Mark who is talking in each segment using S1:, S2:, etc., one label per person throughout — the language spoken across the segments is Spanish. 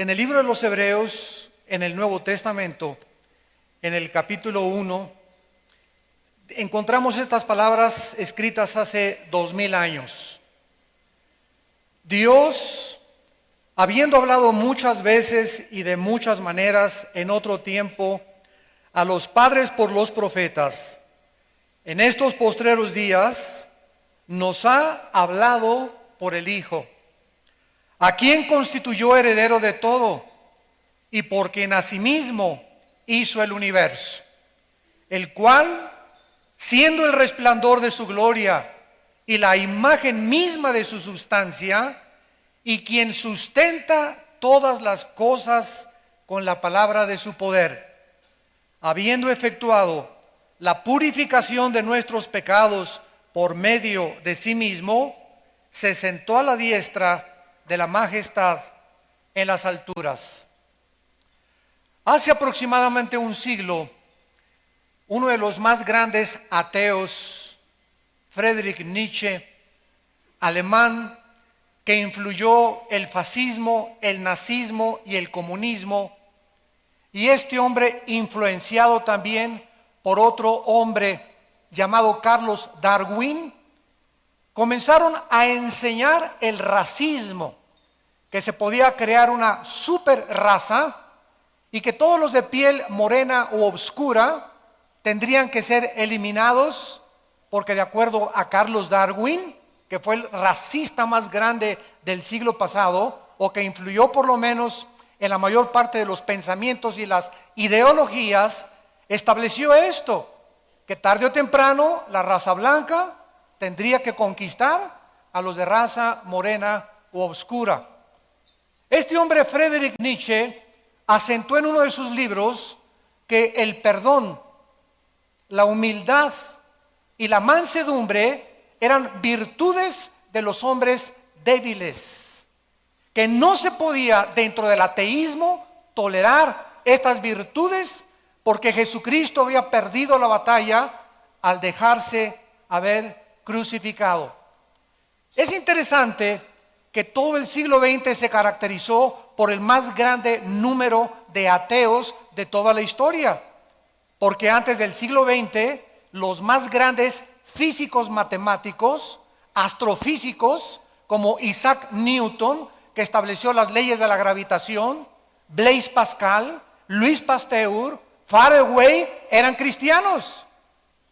S1: En el libro de los Hebreos, en el Nuevo Testamento, en el capítulo 1, encontramos estas palabras escritas hace 2000 años. Dios, habiendo hablado muchas veces y de muchas maneras en otro tiempo a los padres por los profetas, en estos postreros días nos ha hablado por el Hijo, a quien constituyó heredero de todo y por quien asimismo hizo el universo, el cual, siendo el resplandor de su gloria y la imagen misma de su sustancia, y quien sustenta todas las cosas con la palabra de su poder, habiendo efectuado la purificación de nuestros pecados por medio de sí mismo, se sentó a la diestra de la majestad en las alturas. Hace aproximadamente un siglo, uno de los más grandes ateos, Friedrich Nietzsche, alemán, que influyó el fascismo, el nazismo y el comunismo, y este hombre influenciado también por otro hombre llamado Carlos Darwin, comenzaron a enseñar el racismo, que se podía crear una super raza y que todos los de piel morena o oscura tendrían que ser eliminados, porque de acuerdo a Carlos Darwin, que fue el racista más grande del siglo pasado, o que influyó por lo menos en la mayor parte de los pensamientos y las ideologías, estableció esto, que tarde o temprano la raza blanca tendría que conquistar a los de raza morena o oscura. Este hombre, Friedrich Nietzsche, asentó en uno de sus libros que el perdón, la humildad y la mansedumbre eran virtudes de los hombres débiles, que no se podía dentro del ateísmo tolerar estas virtudes porque Jesucristo había perdido la batalla al dejarse haber crucificado. Es interesante que todo el siglo XX se caracterizó por el más grande número de ateos de toda la historia, porque antes del siglo XX los más grandes físicos matemáticos, astrofísicos, como Isaac Newton, que estableció las leyes de la gravitación, Blaise Pascal, Louis Pasteur, Faraday, eran cristianos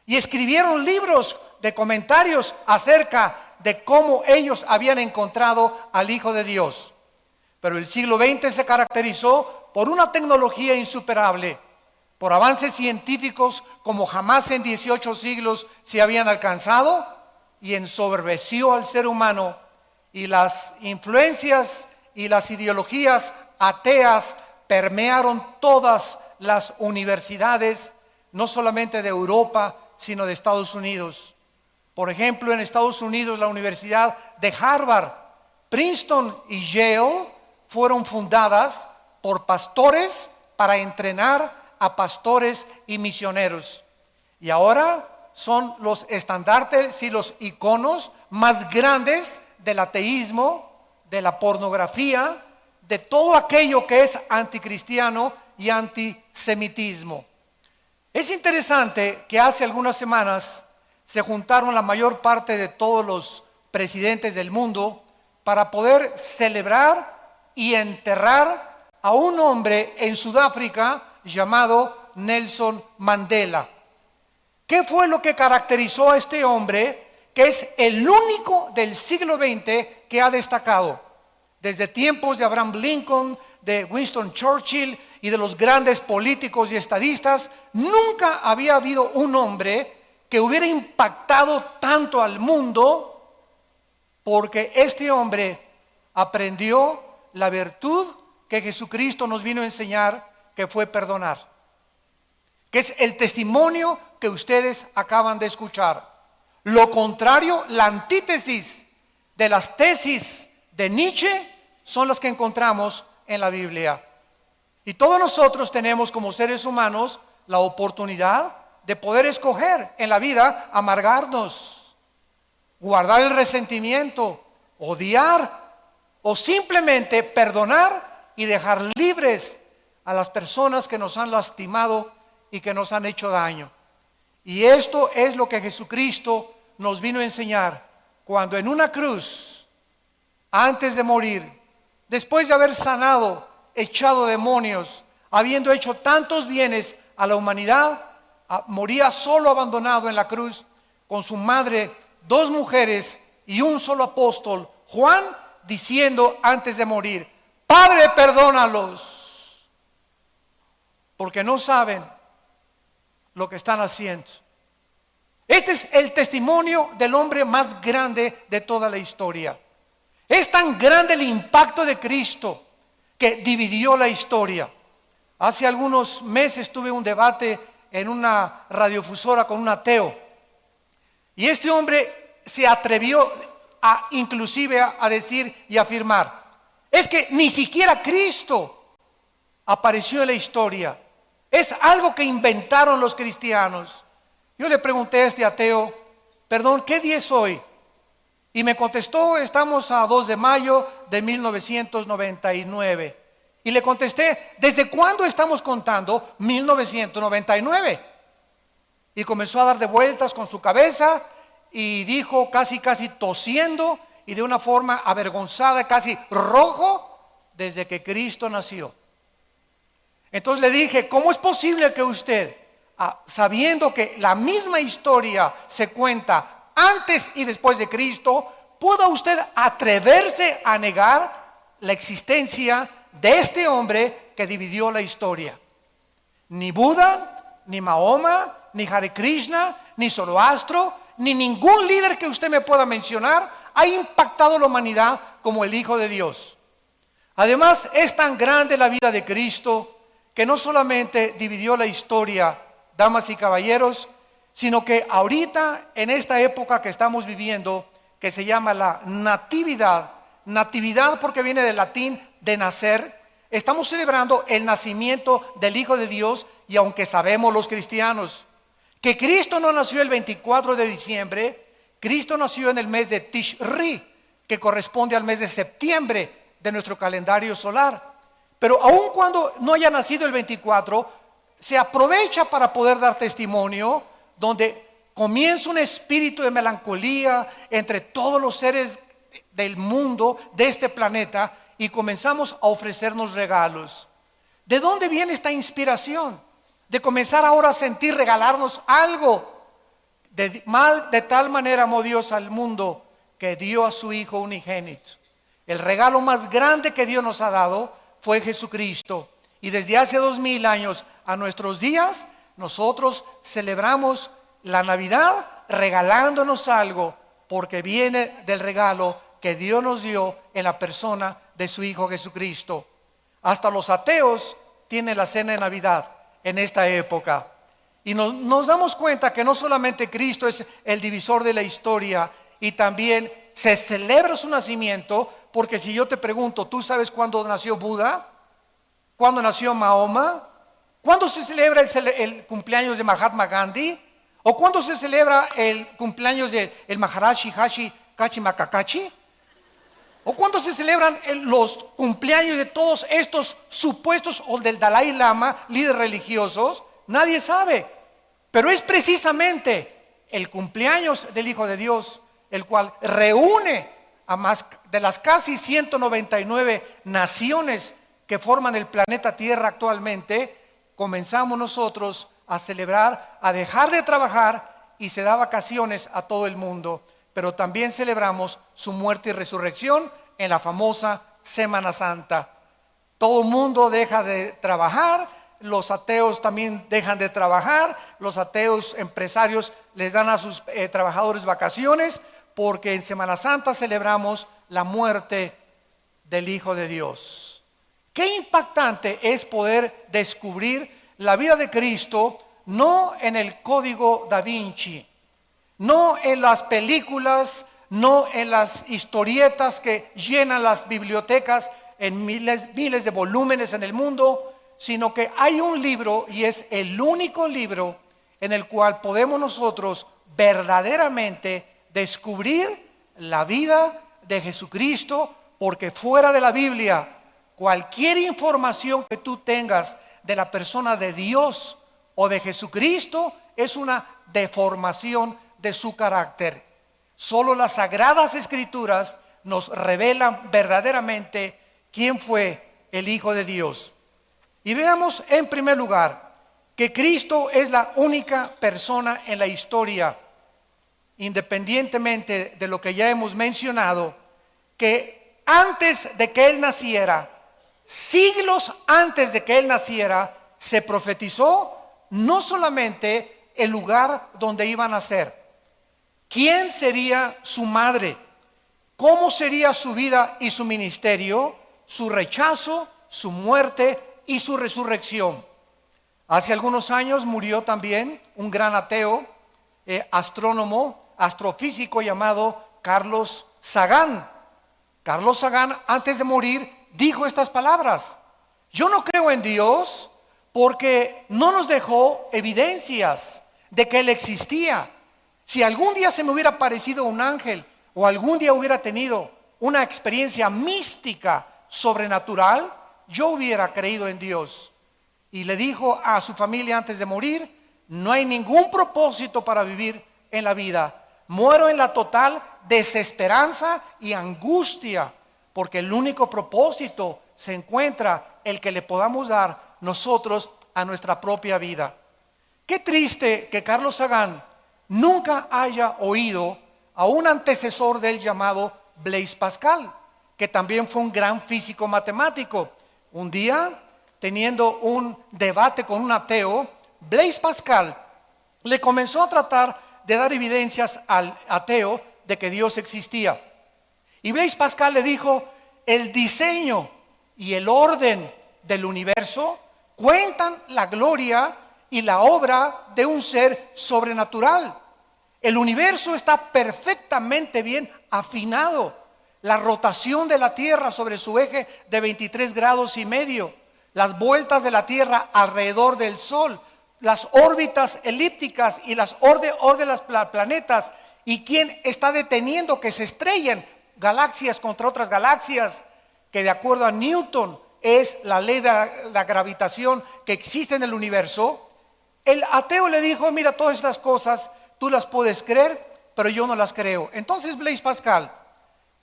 S1: y escribieron libros de comentarios acerca de cómo ellos habían encontrado al Hijo de Dios. Pero el siglo XX se caracterizó por una tecnología insuperable, por avances científicos como jamás en 18 siglos se habían alcanzado, y ensoberbeció al ser humano, y las influencias y las ideologías ateas permearon todas las universidades, no solamente de Europa, sino de Estados Unidos. Por ejemplo, en Estados Unidos, la Universidad de Harvard, Princeton y Yale fueron fundadas por pastores para entrenar a pastores y misioneros. Y ahora son los estandartes y los iconos más grandes del ateísmo, de la pornografía, de todo aquello que es anticristiano y antisemitismo. Es interesante que hace algunas semanas se juntaron la mayor parte de todos los presidentes del mundo para poder celebrar y enterrar a un hombre en Sudáfrica llamado Nelson Mandela. ¿Qué fue lo que caracterizó a este hombre, que es el único del siglo XX que ha destacado? Desde tiempos de Abraham Lincoln, de Winston Churchill y de los grandes políticos y estadistas, nunca había habido un hombre que hubiera impactado tanto al mundo, porque este hombre aprendió la virtud que Jesucristo nos vino a enseñar, que fue perdonar, que es el testimonio que ustedes acaban de escuchar. Lo contrario, la antítesis de las tesis de Nietzsche son las que encontramos en la Biblia. Y todos nosotros tenemos como seres humanos la oportunidad de poder escoger en la vida amargarnos, guardar el resentimiento, odiar o simplemente perdonar y dejar libres a las personas que nos han lastimado y que nos han hecho daño. Y esto es lo que Jesucristo nos vino a enseñar cuando en una cruz, antes de morir, después de haber sanado, echado demonios, habiendo hecho tantos bienes a la humanidad, moría solo, abandonado en la cruz, con su madre, 2 mujeres y un solo apóstol, Juan, diciendo antes de morir: Padre, perdónalos, porque no saben lo que están haciendo. Este es el testimonio del hombre más grande de toda la historia. Es tan grande el impacto de Cristo que dividió la historia. Hace algunos meses tuve un debate en una radiofusora con un ateo, y este hombre se atrevió inclusive a decir y afirmar: es que ni siquiera Cristo apareció en la historia, es algo que inventaron los cristianos. Yo le pregunté a este ateo: perdón, ¿qué día es hoy? Y me contestó: estamos a 2 de mayo de 1999. Y le contesté: ¿desde cuándo estamos contando 1999? Y comenzó a dar de vueltas con su cabeza y dijo, casi tosiendo y de una forma avergonzada, casi rojo: desde que Cristo nació. Entonces le dije: ¿cómo es posible que usted, sabiendo que la misma historia se cuenta antes y después de Cristo, pueda usted atreverse a negar la existencia de este hombre que dividió la historia? Ni Buda, ni Mahoma, ni Hare Krishna, ni Zoroastro, ni ningún líder que usted me pueda mencionar ha impactado a la humanidad como el Hijo de Dios. Además, es tan grande la vida de Cristo que no solamente dividió la historia, damas y caballeros, sino que ahorita, en esta época que estamos viviendo, que se llama la natividad porque viene del latín de nacer, estamos celebrando el nacimiento del Hijo de Dios. Y aunque sabemos los cristianos que Cristo no nació el 24 de diciembre, Cristo nació en el mes de Tishri, que corresponde al mes de septiembre de nuestro calendario solar. Pero aun cuando no haya nacido el 24, se aprovecha para poder dar testimonio, donde comienza un espíritu de melancolía entre todos los seres del mundo, de este planeta, y comenzamos a ofrecernos regalos. ¿De dónde viene esta inspiración? De comenzar ahora a sentir regalarnos algo. De tal manera amó Dios al mundo que dio a su Hijo unigénito. El regalo más grande que Dios nos ha dado fue Jesucristo. Y desde hace 2000 años a nuestros días, nosotros celebramos la Navidad regalándonos algo, porque viene del regalo que Dios nos dio en la persona de su Hijo Jesucristo. Hasta los ateos tienen la cena de Navidad en esta época. Y nos damos cuenta que no solamente Cristo es el divisor de la historia, y también se celebra su nacimiento, porque si yo te pregunto, ¿tú sabes cuándo nació Buda? ¿Cuándo nació Mahoma? ¿Cuándo se celebra el cumpleaños de Mahatma Gandhi? ¿O cuándo se celebra el cumpleaños del Maharaji Hashi Kachimakakachi? ¿O cuándo se celebran los cumpleaños de todos estos supuestos, o del Dalai Lama, líderes religiosos? Nadie sabe. Pero es precisamente el cumpleaños del Hijo de Dios el cual reúne a más de las casi 199 naciones que forman el planeta Tierra actualmente. Comenzamos nosotros a celebrar, a dejar de trabajar, y se da vacaciones a todo el mundo. Pero también celebramos su muerte y resurrección en la famosa Semana Santa. Todo el mundo deja de trabajar, los ateos también dejan de trabajar, los ateos empresarios les dan a sus trabajadores vacaciones, porque en Semana Santa celebramos la muerte del Hijo de Dios. Qué impactante es poder descubrir la vida de Cristo, no en el Código Da Vinci, no en las películas, no en las historietas que llenan las bibliotecas en miles de volúmenes en el mundo, sino que hay un libro, y es el único libro en el cual podemos nosotros verdaderamente descubrir la vida de Jesucristo, porque fuera de la Biblia, cualquier información que tú tengas de la persona de Dios o de Jesucristo es una deformación de su carácter. Solo las Sagradas Escrituras nos revelan verdaderamente quién fue el Hijo de Dios. Y veamos en primer lugar que Cristo es la única persona en la historia, independientemente de lo que ya hemos mencionado, que antes de que Él naciera, siglos antes de que Él naciera, se profetizó no solamente el lugar donde iba a nacer, quién sería su madre, cómo sería su vida y su ministerio, su rechazo, su muerte y su resurrección. Hace algunos años murió también un gran ateo, astrónomo, astrofísico llamado Carlos Sagan. Carlos Sagan, antes de morir, dijo estas palabras: yo no creo en Dios porque no nos dejó evidencias de que Él existía. Si algún día se me hubiera parecido un ángel o algún día hubiera tenido una experiencia mística sobrenatural, yo hubiera creído en Dios. Y le dijo a su familia antes de morir: no hay ningún propósito para vivir en la vida. Muero en la total desesperanza y angustia, porque el único propósito se encuentra el que le podamos dar nosotros a nuestra propia vida. Qué triste que Carlos Sagan nunca haya oído a un antecesor de él llamado Blaise Pascal, que también fue un gran físico matemático. Un día, teniendo un debate con un ateo, Blaise Pascal le comenzó a tratar de dar evidencias al ateo de que Dios existía. Y Blaise Pascal le dijo: el diseño y el orden del universo cuentan la gloria y la obra de un ser sobrenatural. El universo está perfectamente bien afinado. La rotación de la Tierra sobre su eje de 23 grados y medio, las vueltas de la Tierra alrededor del Sol, las órbitas elípticas y las órbitas de los planetas, y quién está deteniendo que se estrellen galaxias contra otras galaxias, que de acuerdo a Newton es la ley de la gravitación que existe en el universo. El ateo le dijo: mira, todas estas cosas tú las puedes creer, pero yo no las creo. Entonces Blaise Pascal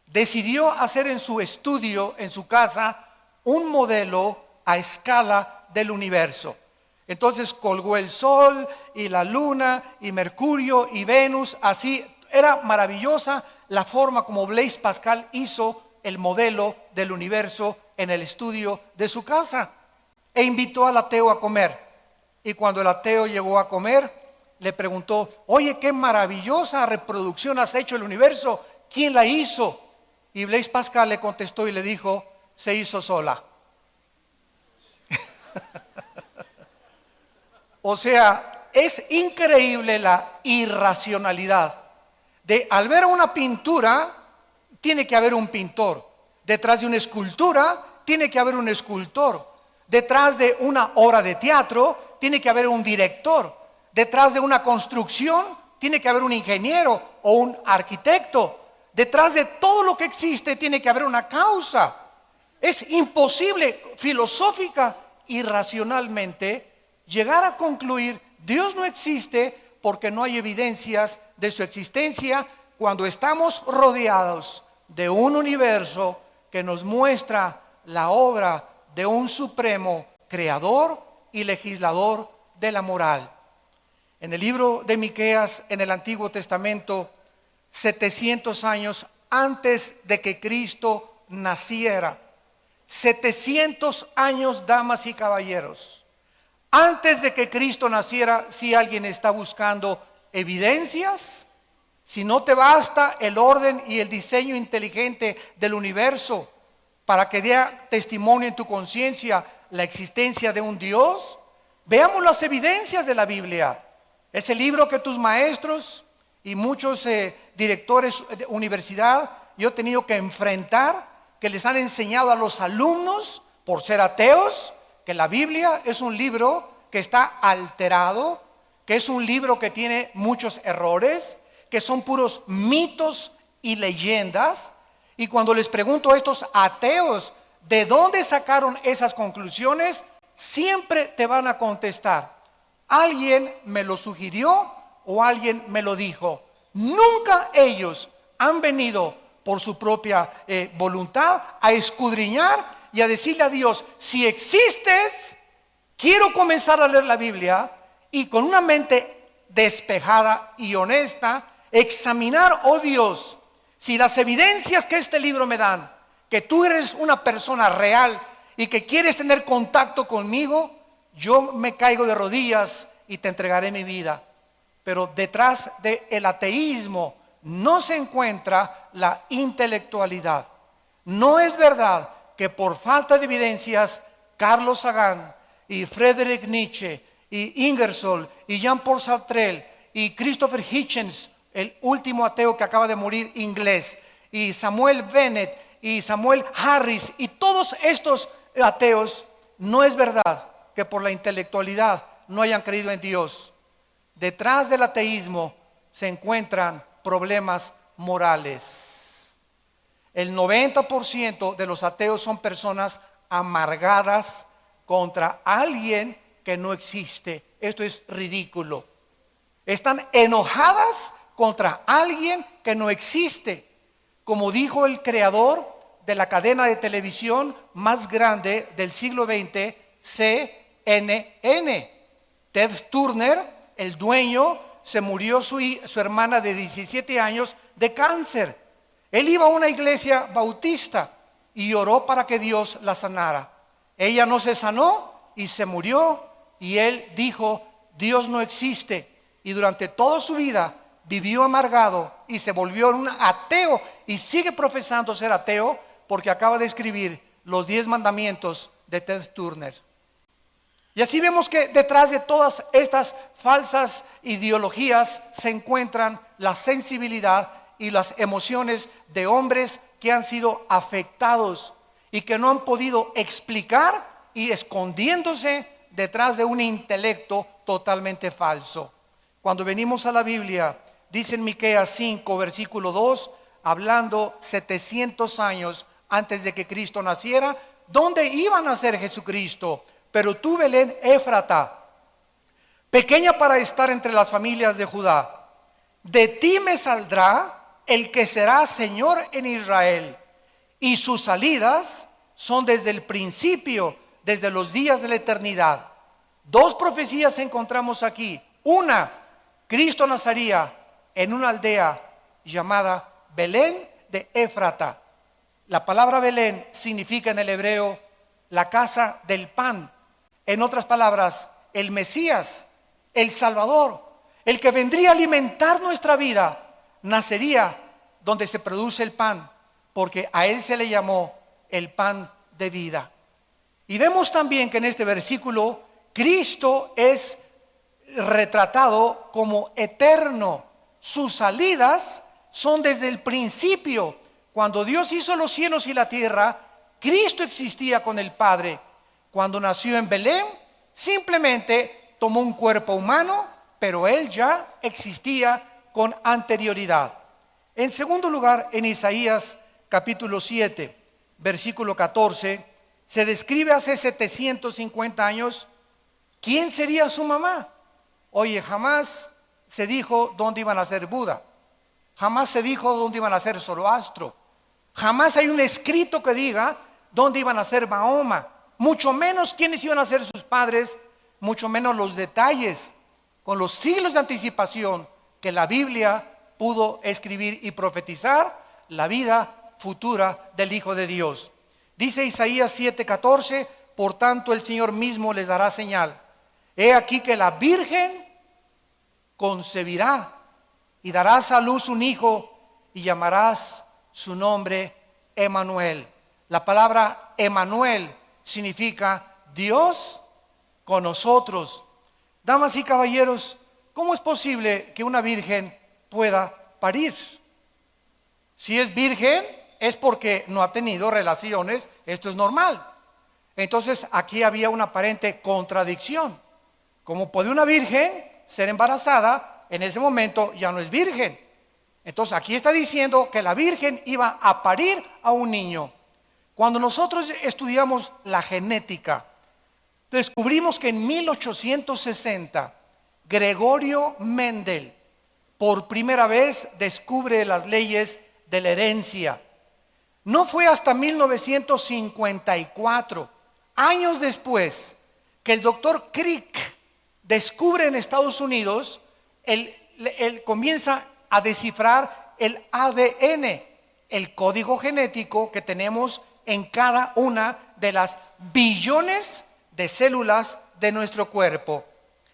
S1: decidió hacer en su estudio, en su casa, un modelo a escala del universo. Entonces colgó el Sol y la Luna y Mercurio y Venus. Así era maravillosa la forma como Blaise Pascal hizo el modelo del universo en el estudio de su casa, e invitó al ateo a comer. Y cuando el ateo llegó a comer, le preguntó: oye, qué maravillosa reproducción has hecho del universo, ¿quién la hizo? Y Blaise Pascal le contestó y le dijo: se hizo sola. O sea, es increíble la irracionalidad de, al ver una pintura, tiene que haber un pintor. Detrás de una escultura, tiene que haber un escultor. Detrás de una obra de teatro, tiene que haber un director. Detrás de una construcción, tiene que haber un ingeniero o un arquitecto. Detrás de todo lo que existe, tiene que haber una causa. Es imposible filosófica y racionalmente llegar a concluir: Dios no existe porque no hay evidencias de su existencia, cuando estamos rodeados de un universo que nos muestra la obra de un supremo creador y legislador de la moral. En el libro de Miqueas, en el Antiguo Testamento, 700 años antes de que Cristo naciera, 700 años, damas y caballeros, antes de que Cristo naciera, si alguien está buscando evidencias, si no te basta el orden y el diseño inteligente del universo para que dé testimonio en tu conciencia la existencia de un Dios, veamos las evidencias de la Biblia. Es el libro que tus maestros y muchos directores de universidad yo he tenido que enfrentar, que les han enseñado a los alumnos, por ser ateos, que la Biblia es un libro que está alterado, que es un libro que tiene muchos errores, que son puros mitos y leyendas. Y cuando les pregunto a estos ateos ¿de dónde sacaron esas conclusiones? Siempre te van a contestar: alguien me lo sugirió o alguien me lo dijo. Nunca ellos han venido por su propia voluntad a escudriñar y a decirle a Dios: si existes, quiero comenzar a leer la Biblia y con una mente despejada y honesta examinar, oh Dios, si las evidencias que este libro me dan, que tú eres una persona real y que quieres tener contacto conmigo, yo me caigo de rodillas y te entregaré mi vida. Pero detrás del ateísmo no se encuentra la intelectualidad. No es verdad que por falta de evidencias Carlos Sagan y Friedrich Nietzsche y Ingersoll y Jean-Paul Sartre y Christopher Hitchens, el último ateo que acaba de morir inglés, y Samuel Bennett y Samuel Harris y todos estos ateos, no es verdad que por la intelectualidad no hayan creído en Dios. Detrás del ateísmo se encuentran problemas morales. El 90% de los ateos son personas amargadas contra alguien que no existe. Esto es ridículo. Están enojadas contra alguien que no existe. Como dijo el creador de la cadena de televisión más grande del siglo XX, CNN. Ted Turner, el dueño, se murió su hermana de 17 años de cáncer. Él iba a una iglesia bautista y oró para que Dios la sanara. Ella no se sanó y se murió, y él dijo: Dios no existe. Y durante toda su vida vivió amargado y se volvió un ateo, y sigue profesando ser ateo porque acaba de escribir los 10 mandamientos de Ted Turner. Y así vemos que detrás de todas estas falsas ideologías se encuentran la sensibilidad y las emociones de hombres que han sido afectados y que no han podido explicar, y escondiéndose detrás de un intelecto totalmente falso. Cuando venimos a la Biblia, dice en Miqueas 5, versículo 2, hablando 700 años antes de que Cristo naciera, ¿dónde iba a nacer Jesucristo? Pero tú, Belén Éfrata, pequeña para estar entre las familias de Judá, de ti me saldrá el que será Señor en Israel, y sus salidas son desde el principio, desde los días de la eternidad. 2 profecías encontramos aquí. Una, Cristo nacería en una aldea llamada Belén de Éfrata. La palabra Belén significa en el hebreo la casa del pan. En otras palabras, el Mesías, el Salvador, el que vendría a alimentar nuestra vida, nacería donde se produce el pan, porque a él se le llamó el pan de vida. Y vemos también que en este versículo Cristo es retratado como eterno. Sus salidas son desde el principio. Cuando Dios hizo los cielos y la tierra, Cristo existía con el Padre. Cuando nació en Belén, simplemente tomó un cuerpo humano, pero él ya existía con anterioridad. En segundo lugar, en Isaías capítulo 7, versículo 14, se describe hace 750 años quién sería su mamá. Oye, jamás se dijo dónde iban a ser Buda, jamás se dijo dónde iban a ser Zoroastro, jamás hay un escrito que diga dónde iban a ser Mahoma, mucho menos quiénes iban a ser sus padres, mucho menos los detalles, con los siglos de anticipación que la Biblia pudo escribir y profetizar la vida futura del Hijo de Dios. Dice Isaías 7:14, por tanto el Señor mismo les dará señal. He aquí que la Virgen concebirá y darás a luz un hijo y llamarás su nombre Emmanuel. La palabra Emmanuel significa Dios con nosotros. Damas y caballeros, ¿cómo es posible que una virgen pueda parir? Si es virgen es porque no ha tenido relaciones, esto es normal. Entonces aquí había una aparente contradicción. ¿Cómo puede una virgen ser embarazada? En ese momento ya no es virgen. Entonces aquí está diciendo que la virgen iba a parir a un niño. Cuando nosotros estudiamos la genética, descubrimos que en 1860 Gregorio Mendel por primera vez descubre las leyes de la herencia. No fue hasta 1954, años después, que el doctor Crick descubre en Estados Unidos, él comienza a descifrar el ADN, el código genético que tenemos en cada una de las billones de células de nuestro cuerpo.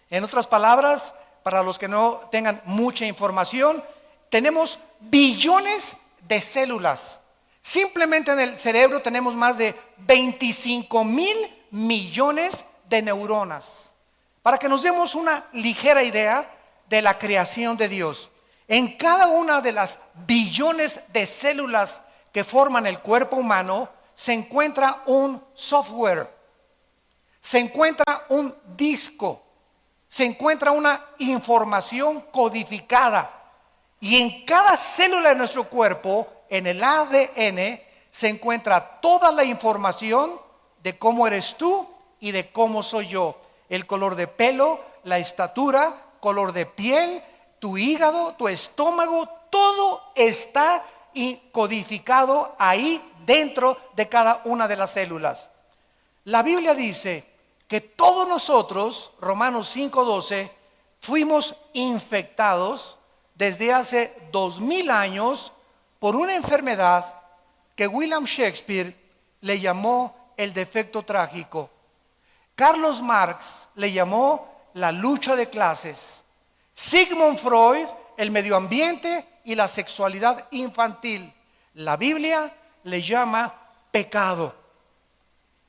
S1: En otras palabras, para los que no tengan mucha información, tenemos billones de células. Simplemente en el cerebro tenemos más de 25,000 millones de neuronas. Para que nos demos una ligera idea de la creación de Dios, en cada una de las billones de células que forman el cuerpo humano se encuentra un software, se encuentra un disco, se encuentra una información codificada. Y en cada célula de nuestro cuerpo, en el ADN, se encuentra toda la información de cómo eres tú y de cómo soy yo. El color de pelo, la estatura, color de piel, tu hígado, tu estómago, todo está codificado ahí dentro de cada una de las células. La Biblia dice que todos nosotros, Romanos 5:12, fuimos infectados desde hace 2000 años por una enfermedad que William Shakespeare le llamó el defecto trágico. Carlos Marx le llamó la lucha de clases. Sigmund Freud, el medio ambiente y la sexualidad infantil. La Biblia le llama pecado.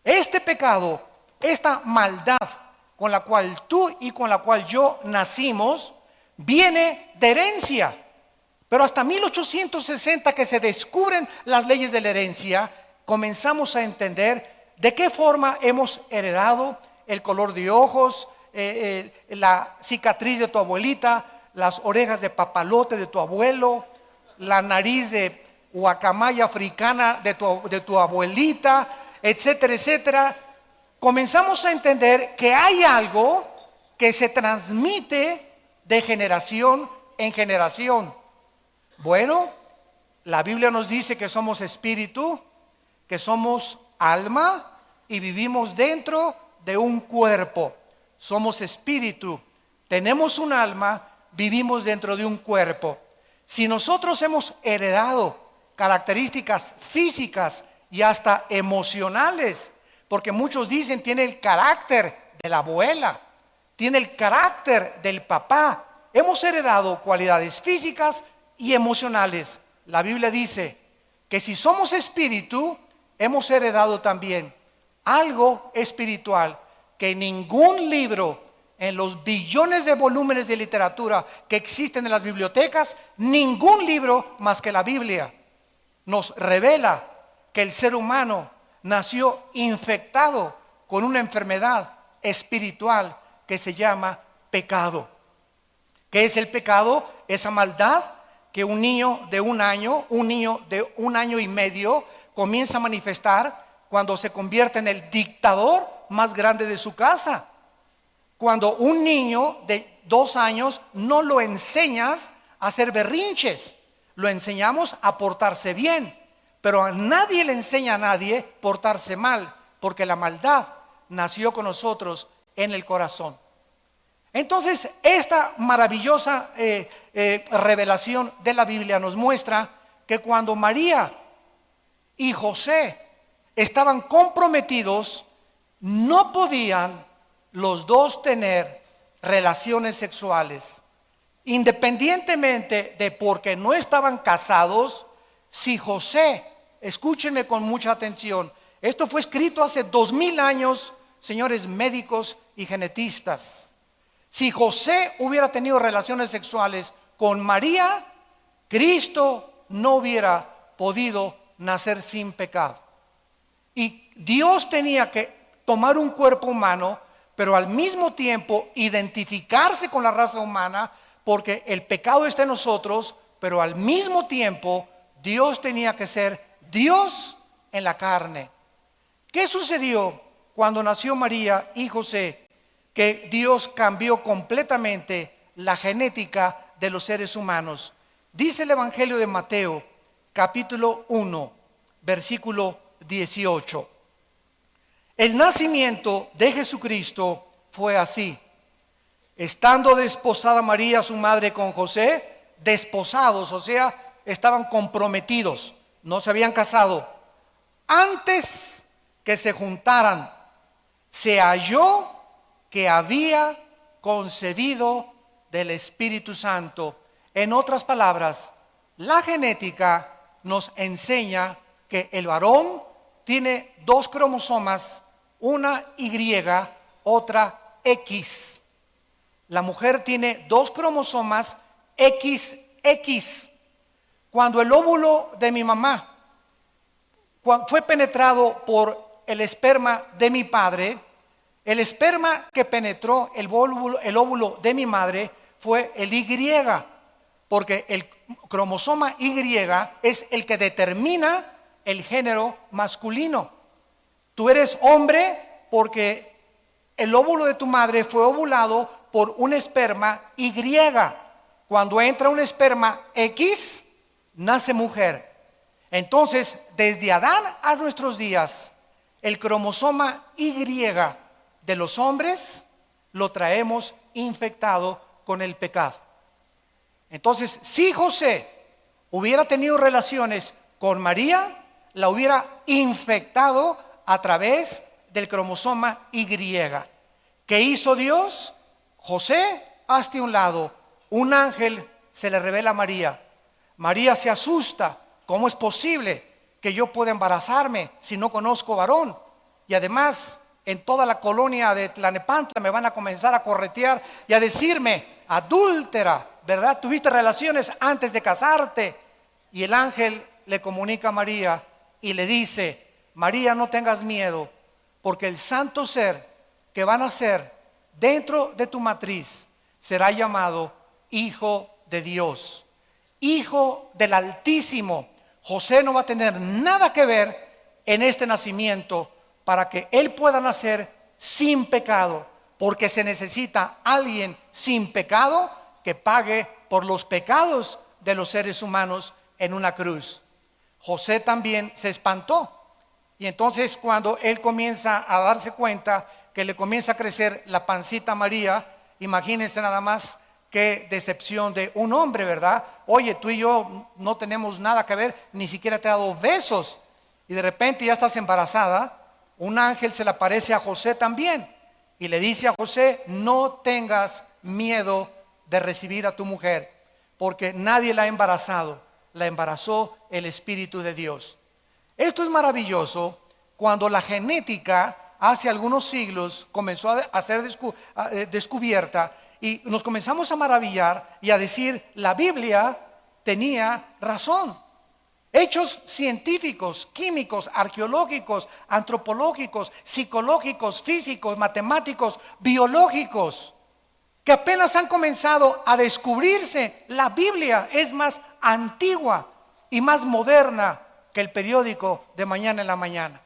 S1: Este pecado, esta maldad con la cual tú y con la cual yo nacimos, viene de herencia. Pero hasta 1860 que se descubren las leyes de la herencia, comenzamos a entender de qué forma hemos heredado el color de ojos, la cicatriz de tu abuelita, las orejas de papalote de tu abuelo, la nariz de guacamaya africana de tu abuelita, etcétera, etcétera. Comenzamos a entender que hay algo que se transmite de generación en generación. Bueno, la Biblia nos dice que somos espíritu, que somos alma y vivimos dentro de un cuerpo. Somos espíritu, tenemos un alma, vivimos dentro de un cuerpo. Si nosotros hemos heredado características físicas y hasta emocionales, porque muchos dicen tiene el carácter de la abuela, tiene el carácter del papá. Hemos heredado cualidades físicas y emocionales. La Biblia dice que si somos espíritu, hemos heredado también algo espiritual que ningún libro en los billones de volúmenes de literatura que existen en las bibliotecas, ningún libro más que la Biblia nos revela que el ser humano nació infectado con una enfermedad espiritual que se llama pecado. ¿Qué es el pecado? Esa maldad que un niño de un año y medio comienza a manifestar cuando se convierte en el dictador más grande de su casa. Cuando un niño de 2 años no lo enseñas a hacer berrinches, lo enseñamos a portarse bien, pero a nadie le enseña a nadie portarse mal, porque la maldad nació con nosotros en el corazón. Entonces, esta maravillosa revelación de la Biblia nos muestra que cuando María y José estaban comprometidos, no podían los dos tener relaciones sexuales. Independientemente de porque no estaban casados, si José, escúchenme con mucha atención, esto fue escrito hace 2000 años, señores médicos y genetistas. Si José hubiera tenido relaciones sexuales con María, Cristo no hubiera podido nacer sin pecado. Y Dios tenía que tomar un cuerpo humano, pero al mismo tiempo identificarse con la raza humana, porque el pecado está en nosotros, pero al mismo tiempo Dios tenía que ser Dios en la carne. ¿Qué sucedió cuando nació María y José? Que Dios cambió completamente la genética de los seres humanos. Dice el Evangelio de Mateo, capítulo 1, versículo 18. El nacimiento de Jesucristo fue así. Estando desposada María, su madre, con José, desposados, o sea, estaban comprometidos, no se habían casado. Antes que se juntaran, se halló que había concebido del Espíritu Santo. En otras palabras, la genética nos enseña que el varón tiene dos cromosomas, una Y, otra X. La mujer tiene dos cromosomas XX. Cuando el óvulo de mi mamá fue penetrado por el esperma de mi padre, el esperma que penetró el óvulo de mi madre fue el Y, porque el cromosoma Y es el que determina el género masculino. Tú eres hombre porque el óvulo de tu madre fue ovulado por un esperma Y. Cuando entra un esperma X, nace mujer. Entonces, desde Adán a nuestros días, el cromosoma Y de los hombres lo traemos infectado con el pecado. Entonces, si José hubiera tenido relaciones con María, la hubiera infectado a través del cromosoma Y. ¿Qué hizo Dios? José, hazte un lado. Un ángel se le revela a María. María se asusta. ¿Cómo es posible que yo pueda embarazarme si no conozco varón? Y además, en toda la colonia de Tlalnepantla me van a comenzar a corretear y a decirme: adúltera, ¿verdad? Tuviste relaciones antes de casarte. Y el ángel le comunica a María y le dice: María, no tengas miedo, porque el santo ser que va a nacer dentro de tu matriz será llamado Hijo de Dios, Hijo del Altísimo. José no va a tener nada que ver en este nacimiento para que él pueda nacer sin pecado, porque se necesita alguien sin pecado que pague por los pecados de los seres humanos en una cruz. José también se espantó, y entonces cuando él comienza a darse cuenta que le comienza a crecer la pancita a María, imagínense nada más qué decepción de un hombre, ¿verdad? Oye, tú y yo no tenemos nada que ver, ni siquiera te he dado besos, y de repente ya estás embarazada. Un ángel se le aparece a José también y le dice a José: no tengas miedo de recibir a tu mujer, porque nadie la ha embarazado, la embarazó el Espíritu de Dios. Esto es maravilloso cuando la genética hace algunos siglos comenzó a ser descubierta, y nos comenzamos a maravillar y a decir: la Biblia tenía razón. Hechos científicos, químicos, arqueológicos, antropológicos, psicológicos, físicos, matemáticos, biológicos, que apenas han comenzado a descubrirse. La Biblia es más antigua y más moderna que el periódico de mañana en la mañana.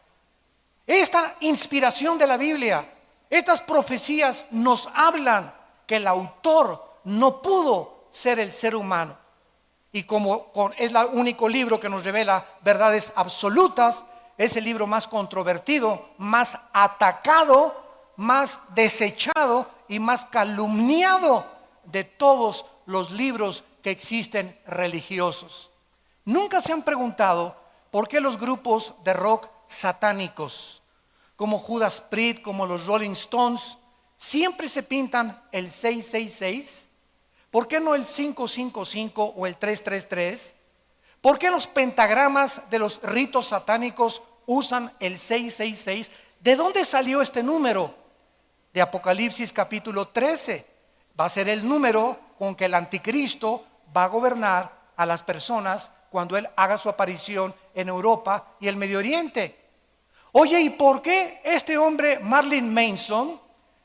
S1: Esta inspiración de la Biblia, estas profecías nos hablan que el autor no pudo ser el ser humano. Y como es el único libro que nos revela verdades absolutas, es el libro más controvertido, más atacado, más desechado y más calumniado de todos los libros que existen religiosos. Nunca se han preguntado por qué los grupos de rock satánicos, como Judas Priest, como los Rolling Stones, siempre se pintan el 666. ¿Por qué no el 555 o el 333? ¿Por qué los pentagramas de los ritos satánicos usan el 666? ¿De dónde salió este número? De Apocalipsis capítulo 13. Va a ser el número con que el anticristo va a gobernar a las personas cuando él haga su aparición en Europa y el Medio Oriente. Oye, ¿y por qué este hombre Marilyn Manson,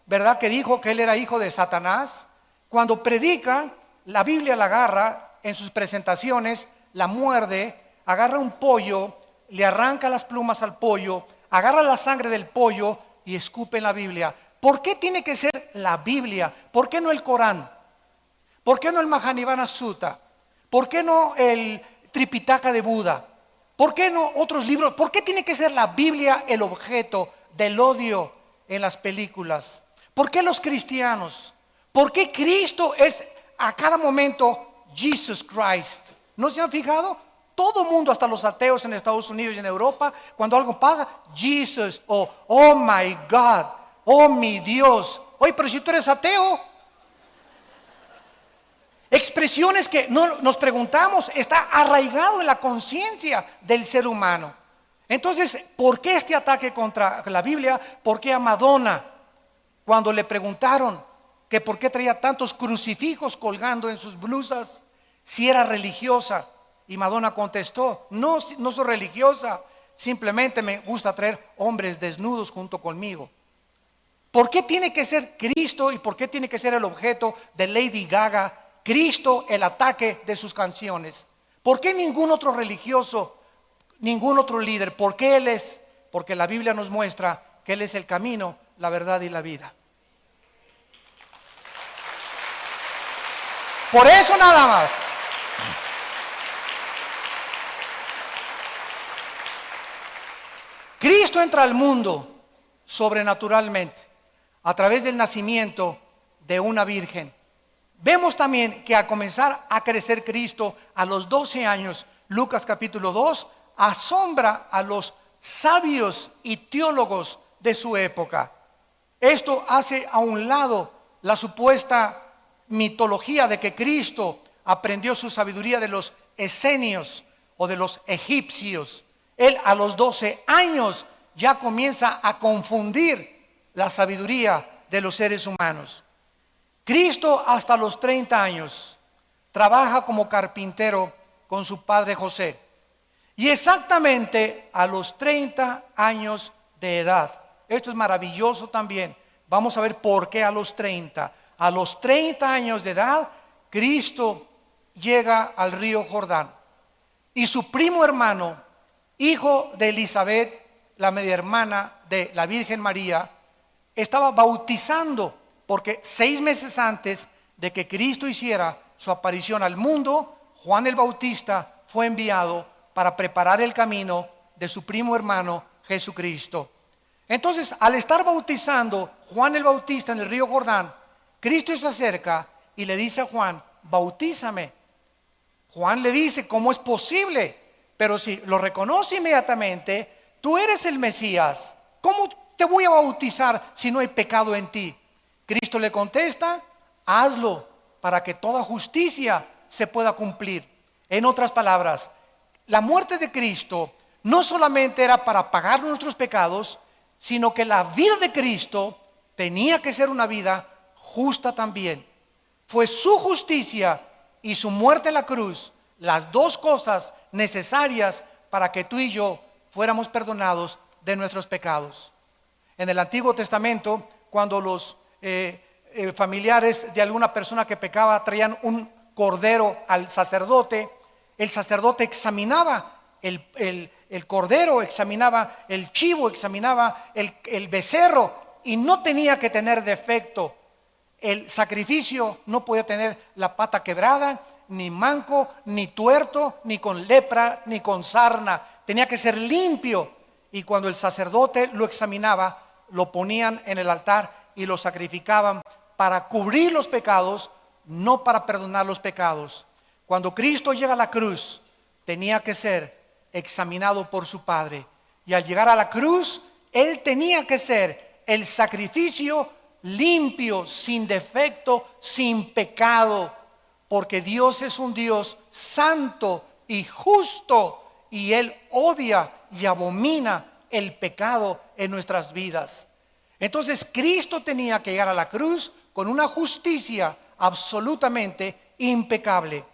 S1: verdad, que dijo que él era hijo de Satanás, cuando predica, la Biblia la agarra en sus presentaciones, la muerde, agarra un pollo, le arranca las plumas al pollo, agarra la sangre del pollo y escupe en la Biblia. ¿Por qué tiene que ser la Biblia? ¿Por qué no el Corán? ¿Por qué no el Mahanivana Sutta? ¿Por qué no el Tripitaka de Buda? ¿Por qué no otros libros? ¿Por qué tiene que ser la Biblia el objeto del odio en las películas? ¿Por qué los cristianos? ¿Por qué Cristo es a cada momento Jesus Christ? ¿No se han fijado? Todo mundo, hasta los ateos en Estados Unidos y en Europa, cuando algo pasa, Jesus, o oh my God, oh mi Dios. Oye, pero si tú eres ateo, expresiones que no nos preguntamos, está arraigado en la conciencia del ser humano. Entonces, ¿por qué este ataque contra la Biblia? ¿Por qué a Madonna? Cuando le preguntaron que por qué traía tantos crucifijos colgando en sus blusas, si era religiosa, y Madonna contestó: no, no soy religiosa, simplemente me gusta traer hombres desnudos junto conmigo. ¿Por qué tiene que ser Cristo y por qué tiene que ser el objeto de Lady Gaga? Cristo, el ataque de sus canciones. ¿Por qué ningún otro religioso, ningún otro líder? ¿Por qué Él es? Porque la Biblia nos muestra que Él es el camino, la verdad y la vida. Por eso nada más. Cristo entra al mundo sobrenaturalmente a través del nacimiento de una virgen. Vemos también que al comenzar a crecer Cristo a los 12 años, Lucas capítulo 2, asombra a los sabios y teólogos de su época. Esto hace a un lado la supuesta mitología de que Cristo aprendió su sabiduría de los esenios o de los egipcios. Él a los 12 años ya comienza a confundir la sabiduría de los seres humanos. Cristo hasta los 30 años trabaja como carpintero con su padre José. Y exactamente a los 30 años de edad, esto es maravilloso también, vamos a ver por qué a los 30. A los 30 años de edad, Cristo llega al río Jordán. Y su primo hermano, hijo de Elizabeth, la media hermana de la Virgen María, estaba bautizando, porque 6 meses antes de que Cristo hiciera su aparición al mundo, Juan el Bautista fue enviado para preparar el camino de su primo hermano Jesucristo. Entonces, al estar bautizando Juan el Bautista en el río Jordán, Cristo se acerca y le dice a Juan: bautízame. Juan le dice: ¿cómo es posible? Pero si lo reconoce inmediatamente, tú eres el Mesías. ¿Cómo te voy a bautizar si no hay pecado en ti? Cristo le contesta: hazlo para que toda justicia se pueda cumplir. En otras palabras, la muerte de Cristo no solamente era para pagar nuestros pecados, sino que la vida de Cristo tenía que ser una vida justa también. Fue su justicia y su muerte en la cruz las dos cosas necesarias para que tú y yo fuéramos perdonados de nuestros pecados. En el Antiguo Testamento, cuando los familiares de alguna persona que pecaba traían un cordero al sacerdote, el sacerdote examinaba el cordero, examinaba el chivo, examinaba el becerro, y no tenía que tener defecto. El sacrificio no podía tener la pata quebrada, ni manco, ni tuerto, ni con lepra, ni con sarna. Tenía que ser limpio. Y cuando el sacerdote lo examinaba, lo ponían en el altar y lo sacrificaban para cubrir los pecados, no para perdonar los pecados. Cuando Cristo llega a la cruz, tenía que ser examinado por su Padre. Y al llegar a la cruz, Él tenía que ser el sacrificio limpio, sin defecto, sin pecado, porque Dios es un Dios santo y justo, y Él odia y abomina el pecado en nuestras vidas. Entonces Cristo tenía que llegar a la cruz con una justicia absolutamente impecable.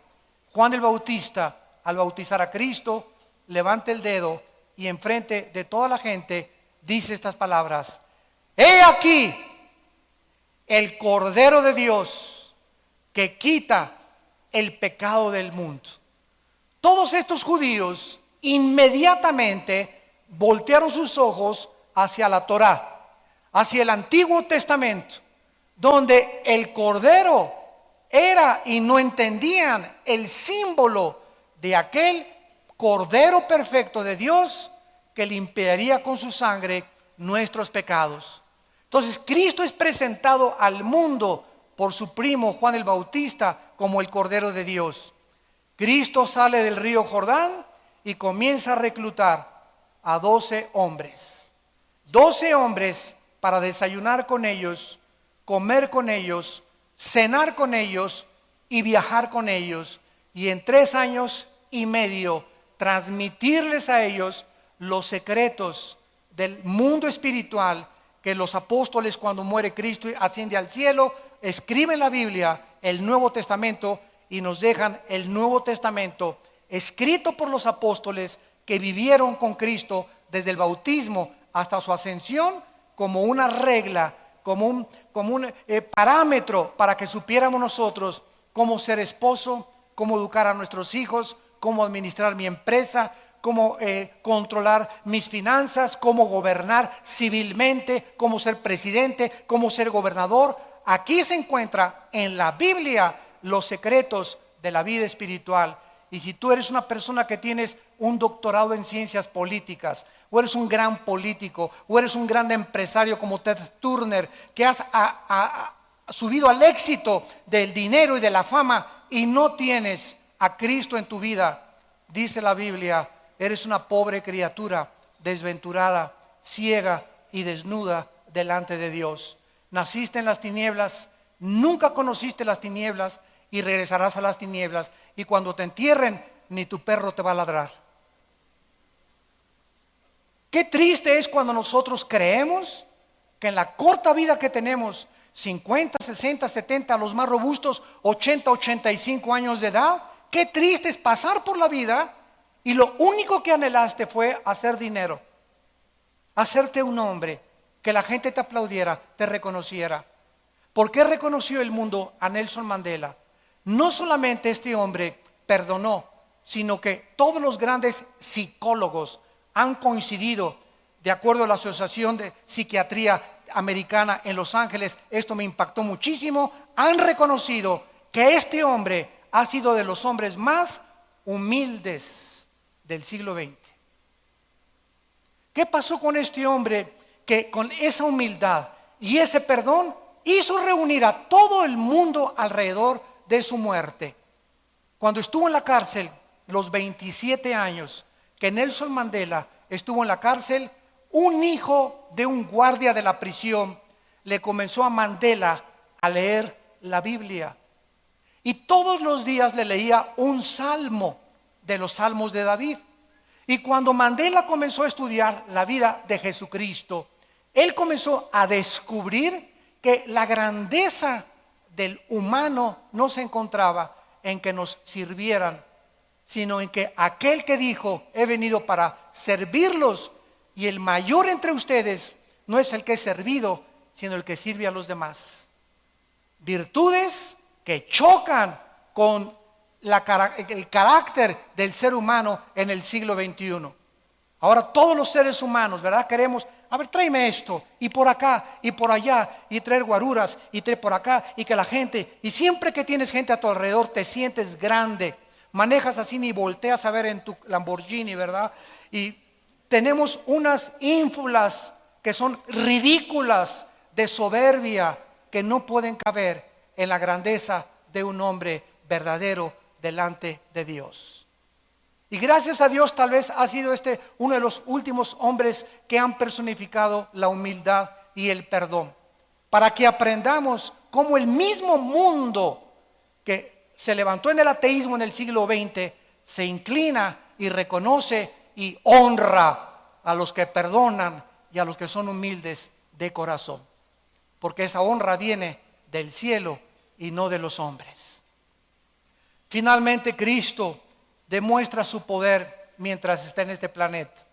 S1: Juan el Bautista, al bautizar a Cristo, levanta el dedo y enfrente de toda la gente dice estas palabras: he aquí el Cordero de Dios que quita el pecado del mundo. Todos estos judíos inmediatamente voltearon sus ojos hacia la Torá, hacia el Antiguo Testamento, donde el Cordero era, y no entendían el símbolo de aquel Cordero perfecto de Dios que limpiaría con su sangre nuestros pecados. Entonces Cristo es presentado al mundo por su primo Juan el Bautista como el Cordero de Dios. Cristo sale del río Jordán y comienza a reclutar a 12 hombres. 12 hombres para desayunar con ellos, comer con ellos, cenar con ellos y viajar con ellos. Y en 3 años y medio transmitirles a ellos los secretos del mundo espiritual que los apóstoles, cuando muere Cristo y asciende al cielo, escriben la Biblia, el Nuevo Testamento, y nos dejan el Nuevo Testamento escrito por los apóstoles que vivieron con Cristo desde el bautismo hasta su ascensión, como una regla, como un parámetro para que supiéramos nosotros cómo ser esposo, cómo educar a nuestros hijos, cómo administrar mi empresa, cómo controlar mis finanzas, cómo gobernar civilmente, cómo ser presidente, cómo ser gobernador. Aquí se encuentra en la Biblia los secretos de la vida espiritual. Y si tú eres una persona que tienes un doctorado en ciencias políticas, o eres un gran político, o eres un gran empresario como Ted Turner, que has subido al éxito del dinero y de la fama y no tienes a Cristo en tu vida, dice la Biblia, eres una pobre criatura, desventurada, ciega y desnuda delante de Dios. Naciste en las tinieblas, nunca conociste las tinieblas y regresarás a las tinieblas. Y cuando te entierren, ni tu perro te va a ladrar. Qué triste es cuando nosotros creemos que en la corta vida que tenemos, 50, 60, 70, los más robustos, 80, 85 años de edad, qué triste es pasar por la vida y lo único que anhelaste fue hacer dinero, hacerte un hombre, que la gente te aplaudiera, te reconociera. ¿Por qué reconoció el mundo a Nelson Mandela? No solamente este hombre perdonó, sino que todos los grandes psicólogos han coincidido, de acuerdo a la Asociación de Psiquiatría Americana en Los Ángeles, esto me impactó muchísimo, han reconocido que este hombre ha sido de los hombres más humildes del siglo XX. ¿Qué pasó con este hombre que con esa humildad y ese perdón hizo reunir a todo el mundo alrededor de su muerte? Cuando estuvo en la cárcel, los 27 años que Nelson Mandela estuvo en la cárcel, un hijo de un guardia de la prisión le comenzó a Mandela a leer la Biblia. Y todos los días le leía un salmo de los salmos de David. Y cuando Mandela comenzó a estudiar la vida de Jesucristo, él comenzó a descubrir que la grandeza del humano no se encontraba en que nos sirvieran, sino en que aquel que dijo, he venido para servirlos, y el mayor entre ustedes no es el que es servido, sino el que sirve a los demás. Virtudes que chocan con el carácter del ser humano en el siglo XXI. Ahora todos los seres humanos, ¿verdad? Queremos, a ver, tráeme esto, y por acá, y por allá, y traer guaruras, y traer por acá, y que la gente, y siempre que tienes gente a tu alrededor te sientes grande, manejas así ni volteas a ver en tu Lamborghini, ¿verdad? Y tenemos unas ínfulas que son ridículas de soberbia que no pueden caber en la grandeza de un hombre verdadero delante de Dios. Y gracias a Dios tal vez ha sido uno de los últimos hombres que han personificado la humildad y el perdón, para que aprendamos cómo el mismo mundo que se levantó en el ateísmo en el siglo XX se inclina y reconoce y honra a los que perdonan y a los que son humildes de corazón, porque esa honra viene del cielo y no de los hombres. Finalmente Cristo demuestra su poder mientras está en este planeta,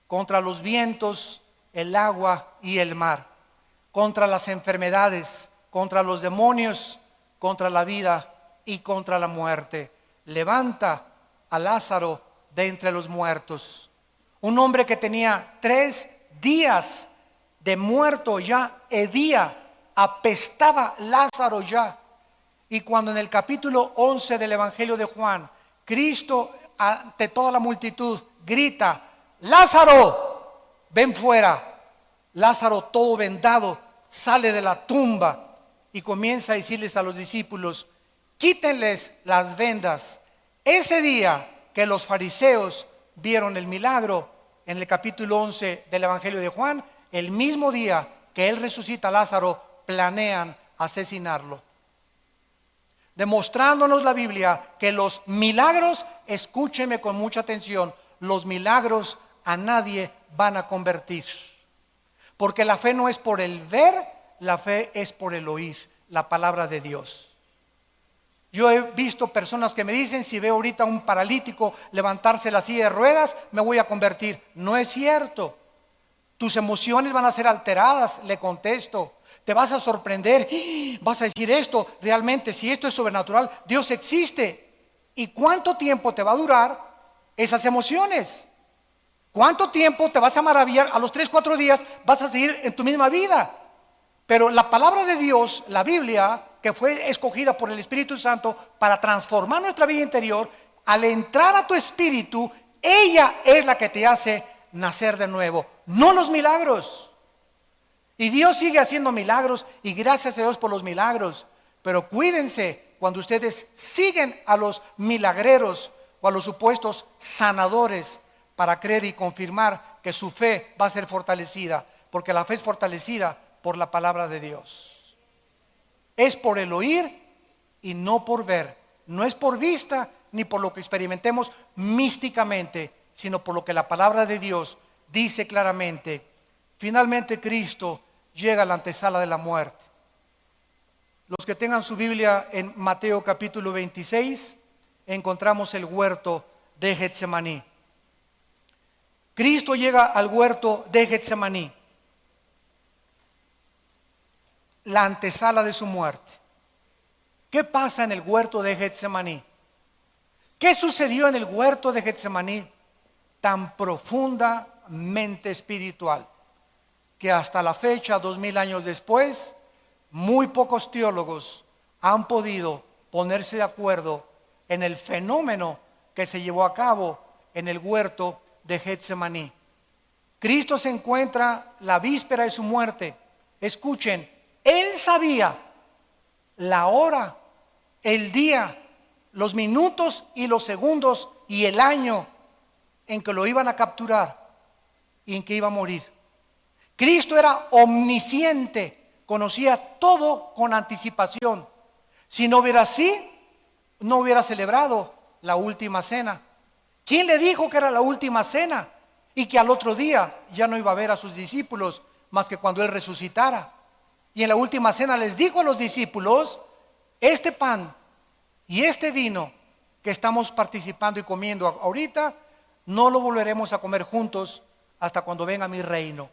S1: contra los vientos, el agua y el mar, contra las enfermedades, contra los demonios, contra la vida y contra la muerte. Levanta a Lázaro de entre los muertos. Un hombre que tenía 3 días de muerto ya, hedía, apestaba Lázaro ya. Y cuando en el capítulo 11 del Evangelio de Juan, Cristo ante toda la multitud grita: Lázaro, ven fuera. Lázaro, todo vendado, sale de la tumba y comienza a decirles a los discípulos: quítenles las vendas. Ese día que los fariseos vieron el milagro en el capítulo 11 del Evangelio de Juan, el mismo día que él resucita a Lázaro, planean asesinarlo. Demostrándonos la Biblia que los milagros, escúcheme con mucha atención, los milagros a nadie van a convertir. Porque la fe no es por el ver, la fe es por el oír la palabra de Dios. Yo he visto personas que me dicen: si veo ahorita un paralítico levantarse la silla de ruedas, me voy a convertir. No es cierto. Tus emociones van a ser alteradas, le contesto. Te vas a sorprender, vas a decir: esto realmente, si esto es sobrenatural, Dios existe. ¿Y cuánto tiempo te va a durar esas emociones? ¿Cuánto tiempo te vas a maravillar? A los 3-4 días vas a seguir en tu misma vida. Pero la palabra de Dios, la Biblia, que fue escogida por el Espíritu Santo para transformar nuestra vida interior, al entrar a tu espíritu, ella es la que te hace nacer de nuevo, no los milagros. Y Dios sigue haciendo milagros, y gracias a Dios por los milagros. Pero cuídense cuando ustedes siguen a los milagreros o a los supuestos sanadores para creer y confirmar que su fe va a ser fortalecida, porque la fe es fortalecida por la palabra de Dios. Es por el oír y no por ver. No es por vista ni por lo que experimentemos místicamente, sino por lo que la palabra de Dios dice claramente. Finalmente Cristo llega a la antesala de la muerte. Los que tengan su Biblia en Mateo capítulo 26, encontramos el huerto de Getsemaní. Cristo llega al huerto de Getsemaní, la antesala de su muerte. ¿Qué pasa en el huerto de Getsemaní? ¿Qué sucedió en el huerto de Getsemaní tan profundamente espiritual que hasta la fecha, 2000 años después, muy pocos teólogos han podido ponerse de acuerdo en el fenómeno que se llevó a cabo en el huerto de Getsemaní? Cristo se encuentra la víspera de su muerte. Escuchen, Él sabía la hora, el día, los minutos y los segundos y el año en que lo iban a capturar y en que iba a morir. Cristo era omnisciente, conocía todo con anticipación. Si no hubiera así, no hubiera celebrado la última cena. ¿Quién le dijo que era la última cena y que al otro día ya no iba a ver a sus discípulos más que cuando Él resucitara? Y en la última cena les dijo a los discípulos: este pan y este vino que estamos participando y comiendo ahorita, no lo volveremos a comer juntos hasta cuando venga mi reino.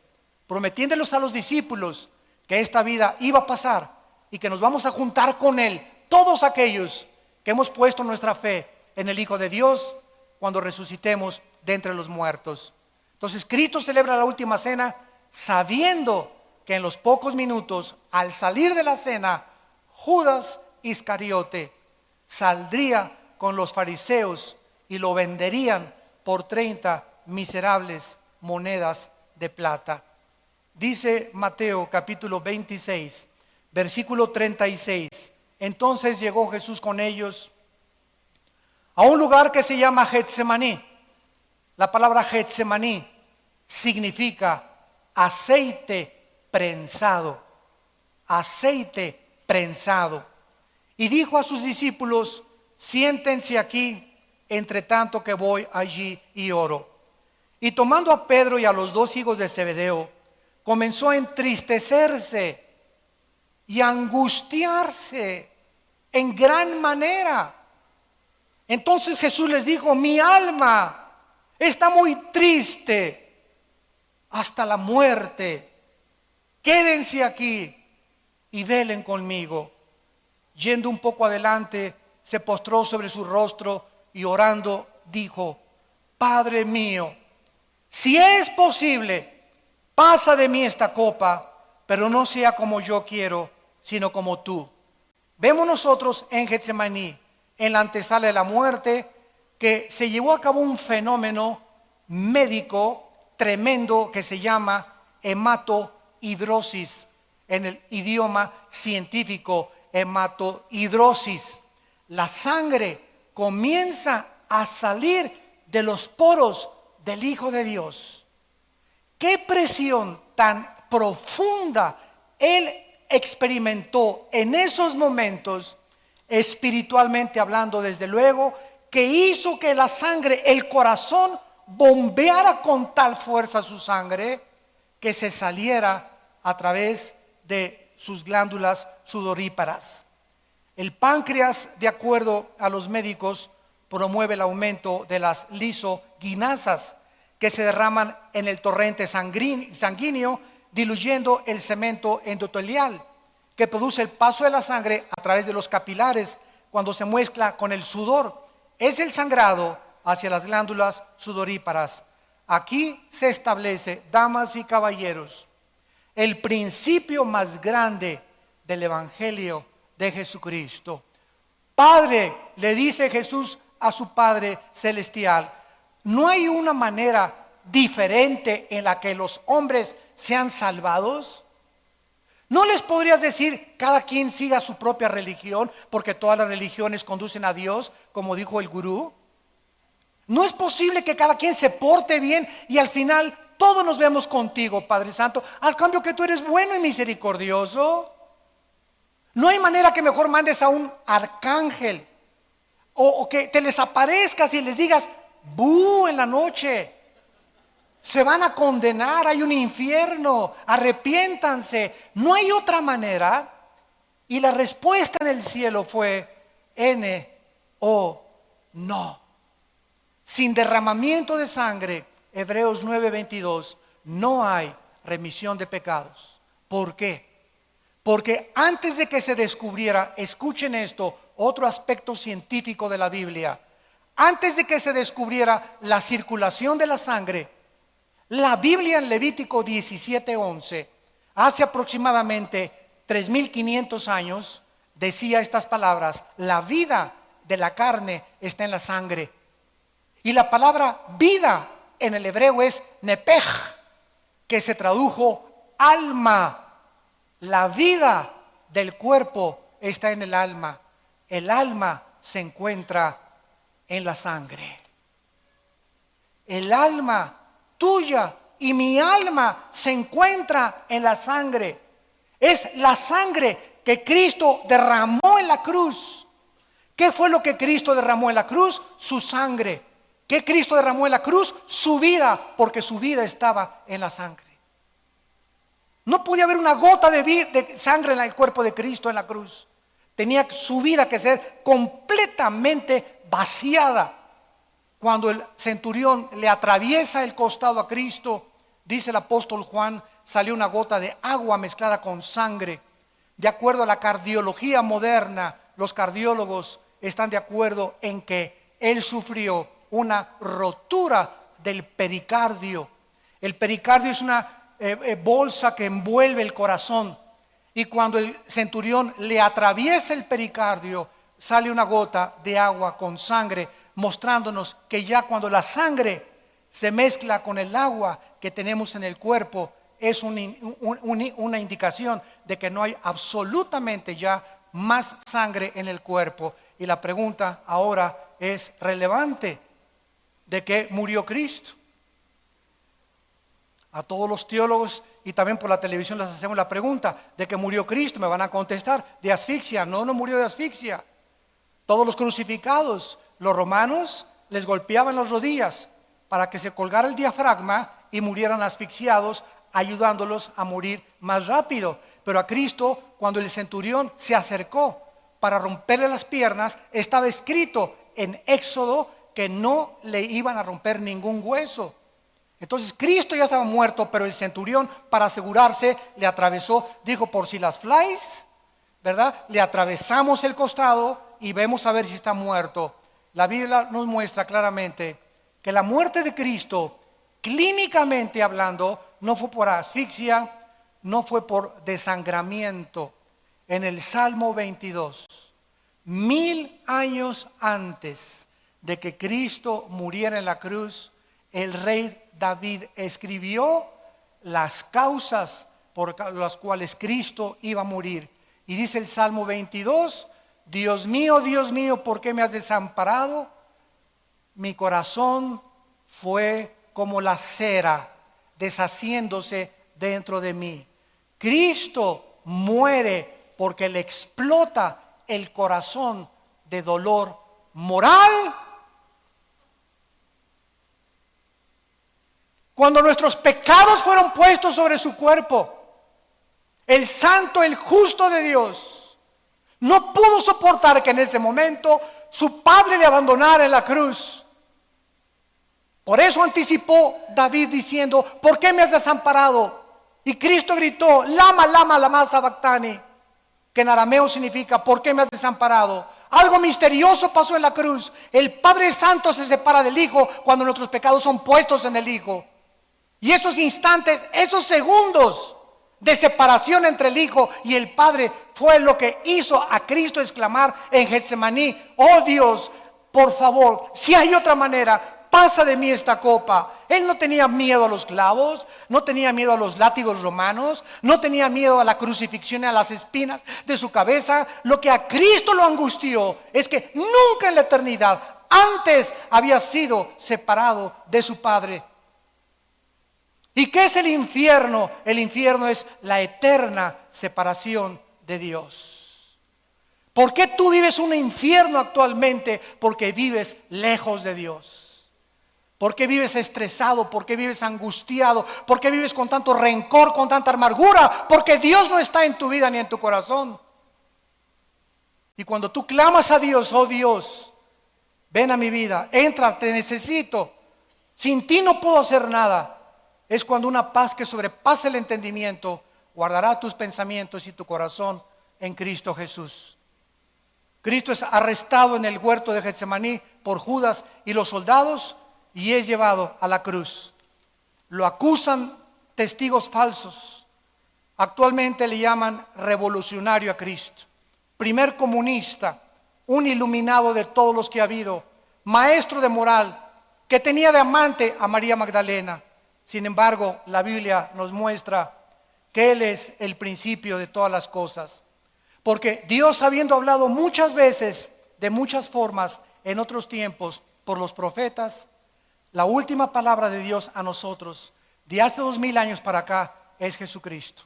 S1: Prometiéndoles a los discípulos que esta vida iba a pasar y que nos vamos a juntar con Él, todos aquellos que hemos puesto nuestra fe en el Hijo de Dios, cuando resucitemos de entre los muertos. Entonces Cristo celebra la última cena sabiendo que en los pocos minutos, al salir de la cena, Judas Iscariote saldría con los fariseos y lo venderían por 30 miserables monedas de plata. Dice Mateo capítulo 26, versículo 36. Entonces llegó Jesús con ellos a un lugar que se llama Getsemaní. La palabra Getsemaní significa aceite prensado. Aceite prensado. Y dijo a sus discípulos: siéntense aquí, entre tanto que voy allí y oro. Y tomando a Pedro y a los 2 hijos de Zebedeo, comenzó a entristecerse y a angustiarse en gran manera. Entonces Jesús les dijo: mi alma está muy triste hasta la muerte. Quédense aquí y velen conmigo. Yendo un poco adelante, se postró sobre su rostro y orando dijo: Padre mío, si es posible, pasa de mí esta copa, pero no sea como yo quiero, sino como tú. Vemos nosotros en Getsemaní, en la antesala de la muerte, que se llevó a cabo un fenómeno médico tremendo que se llama hematohidrosis, en el idioma científico, hematohidrosis. La sangre comienza a salir de los poros del Hijo de Dios. Qué presión tan profunda él experimentó en esos momentos, espiritualmente hablando, desde luego, que hizo que la sangre, el corazón, bombeara con tal fuerza su sangre que se saliera a través de sus glándulas sudoríparas. El páncreas, de acuerdo a los médicos, promueve el aumento de las lisoginasas que se derraman en el torrente sanguíneo, diluyendo el cemento endotelial que produce el paso de la sangre a través de los capilares cuando se mezcla con el sudor. Es el sangrado hacia las glándulas sudoríparas. Aquí se establece, damas y caballeros, el principio más grande del Evangelio de Jesucristo. Padre, le dice Jesús a su Padre celestial, no hay una manera diferente en la que los hombres sean salvados. ¿No les podrías decir cada quien siga su propia religión, porque todas las religiones conducen a Dios, como dijo el gurú? ¿No es posible que cada quien se porte bien y al final todos nos vemos contigo, Padre Santo, al cambio que tú eres bueno y misericordioso? ¿No hay manera que mejor mandes a un arcángel o que te les aparezcas y les digas ¡bu! En la noche? Se van a condenar, hay un infierno, arrepiéntanse. No hay otra manera. Y la respuesta en el cielo fue no. Sin derramamiento de sangre, Hebreos 9:22, no hay remisión de pecados. ¿Por qué? Porque antes de que se descubriera, escuchen esto, otro aspecto científico de la Biblia, antes de que se descubriera la circulación de la sangre, la Biblia en Levítico 17:11, hace aproximadamente 3500 años, decía estas palabras: la vida de la carne está en la sangre. Y la palabra vida en el hebreo es nepej, que se tradujo alma. La vida del cuerpo está en el alma. El alma se encuentra en la sangre. El alma tuya y mi alma se encuentra en la sangre. Es la sangre que Cristo derramó en la cruz. ¿Qué fue lo que Cristo derramó en la cruz? Su sangre. ¿Qué Cristo derramó en la cruz? Su vida, porque su vida estaba en la sangre. No podía haber una gota de sangre en el cuerpo de Cristo en la cruz. Tenía su vida que ser completamente vaciada. Cuando el centurión le atraviesa el costado a Cristo, dice el apóstol Juan, salió una gota de agua mezclada con sangre. De acuerdo a la cardiología moderna, los cardiólogos están de acuerdo en que él sufrió una rotura del pericardio. El pericardio es una bolsa que envuelve el corazón, y cuando el centurión le atraviesa el pericardio, sale una gota de agua con sangre, mostrándonos que ya cuando la sangre se mezcla con el agua que tenemos en el cuerpo, es una indicación de que no hay absolutamente ya más sangre en el cuerpo. Y la pregunta ahora es relevante: ¿de qué murió Cristo? A todos los teólogos y también por la televisión les hacemos la pregunta: ¿de qué murió Cristo? Me van a contestar: de asfixia. No murió de asfixia. Todos los crucificados, los romanos les golpeaban las rodillas para que se colgara el diafragma y murieran asfixiados, ayudándolos a morir más rápido. Pero a Cristo, cuando el centurión se acercó para romperle las piernas, estaba escrito en Éxodo que no le iban a romper ningún hueso. Entonces Cristo ya estaba muerto, pero el centurión, para asegurarse, le atravesó, dijo: por si las flies, ¿verdad? Le atravesamos el costado y vemos a ver si está muerto. La Biblia nos muestra claramente que la muerte de Cristo, clínicamente hablando, no fue por asfixia, no fue por desangramiento. En el Salmo 22, 1000 años antes de que Cristo muriera en la cruz, el rey David escribió las causas por las cuales Cristo iba a morir. Y dice el Salmo 22, Dios mío, ¿por qué me has desamparado? Mi corazón fue como la cera deshaciéndose dentro de mí. Cristo muere porque le explota el corazón de dolor moral. Cuando nuestros pecados fueron puestos sobre su cuerpo, el santo, el justo de Dios no pudo soportar que en ese momento su padre le abandonara en la cruz. Por eso anticipó David diciendo, ¿por qué me has desamparado? Y Cristo gritó, lama sabactani, que en arameo significa, ¿por qué me has desamparado? Algo misterioso pasó en la cruz. El Padre Santo se separa del Hijo cuando nuestros pecados son puestos en el Hijo. Y esos instantes, esos segundos de separación entre el Hijo y el Padre fue lo que hizo a Cristo exclamar en Getsemaní, oh Dios, por favor, si hay otra manera, pasa de mí esta copa. Él no tenía miedo a los clavos, no tenía miedo a los látigos romanos, no tenía miedo a la crucifixión y a las espinas de su cabeza. Lo que a Cristo lo angustió es que nunca en la eternidad antes había sido separado de su Padre. ¿Y qué es el infierno? El infierno es la eterna separación de Dios. ¿Por qué tú vives un infierno actualmente? Porque vives lejos de Dios. ¿Por qué vives estresado? ¿Por qué vives angustiado? ¿Por qué vives con tanto rencor, con tanta amargura? Porque Dios no está en tu vida ni en tu corazón. Y cuando tú clamas a Dios, oh Dios, ven a mi vida, entra, te necesito. Sin ti no puedo hacer nada. Es cuando una paz que sobrepasa el entendimiento guardará tus pensamientos y tu corazón en Cristo Jesús. Cristo es arrestado en el huerto de Getsemaní por Judas y los soldados y es llevado a la cruz. Lo acusan testigos falsos. Actualmente le llaman revolucionario a Cristo, primer comunista, un iluminado de todos los que ha habido, maestro de moral, que tenía de amante a María Magdalena. Sin embargo, la Biblia nos muestra que Él es el principio de todas las cosas. Porque Dios, habiendo hablado muchas veces, de muchas formas, en otros tiempos, por los profetas, la última palabra de Dios a nosotros, de hace 2000 años para acá, es Jesucristo.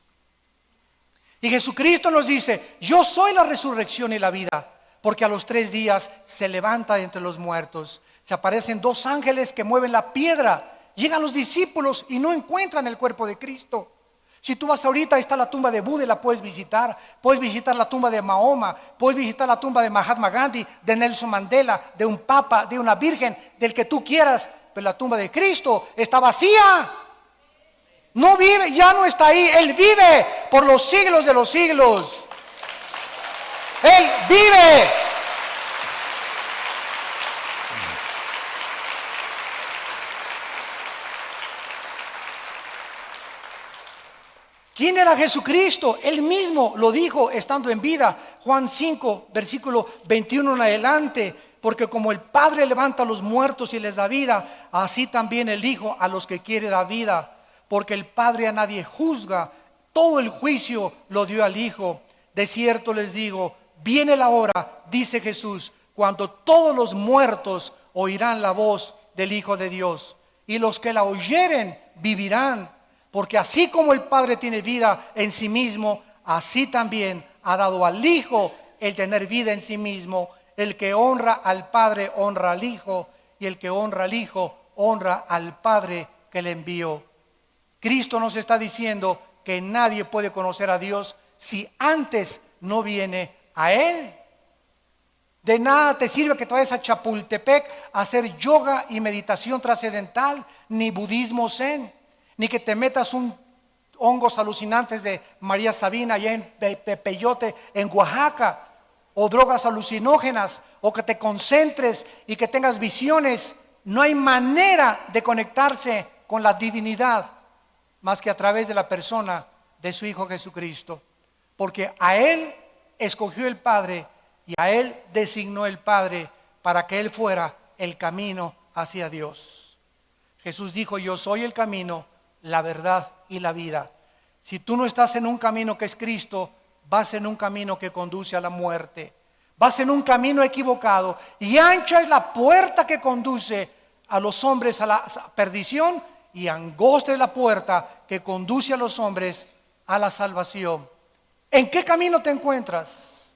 S1: Y Jesucristo nos dice, yo soy la resurrección y la vida, porque a los 3 días se levanta de entre los muertos. Se aparecen 2 ángeles que mueven la piedra. Llegan los discípulos y no encuentran el cuerpo de Cristo. Si tú vas ahorita, ahí está la tumba de Buda y la puedes visitar la tumba de Mahoma, puedes visitar la tumba de Mahatma Gandhi, de Nelson Mandela, de un papa, de una virgen, del que tú quieras, pero la tumba de Cristo está vacía. No vive, ya no está ahí, Él vive por los siglos de los siglos. Él vive. ¿Quién era Jesucristo? Él mismo lo dijo estando en vida. Juan 5, versículo 21 en adelante. Porque como el Padre levanta a los muertos y les da vida, así también el Hijo a los que quiere da vida. Porque el Padre a nadie juzga, todo el juicio lo dio al Hijo. De cierto les digo, viene la hora, dice Jesús, cuando todos los muertos oirán la voz del Hijo de Dios. Y los que la oyeren vivirán. Porque así como el Padre tiene vida en sí mismo, así también ha dado al Hijo el tener vida en sí mismo. El que honra al Padre honra al Hijo, y el que honra al Hijo honra al Padre que le envió. Cristo nos está diciendo que nadie puede conocer a Dios si antes no viene a Él. De nada te sirve que te vayas a Chapultepec a hacer yoga y meditación trascendental, ni budismo zen, ni que te metas hongos alucinantes de María Sabina allá en Peyote, en Oaxaca, o drogas alucinógenas, o que te concentres y que tengas visiones no hay manera de conectarse con la divinidad más que a través de la persona de su Hijo Jesucristo. Porque a Él escogió el Padre y a Él designó el Padre para que Él fuera el camino hacia Dios. Jesús dijo: yo soy el camino, la verdad y la vida. Si tú no estás en un camino que es Cristo, vas en un camino que conduce a la muerte. Vas en un camino equivocado, y ancha es la puerta que conduce a los hombres a la perdición, y angosta es la puerta que conduce a los hombres a la salvación. ¿En qué camino te encuentras?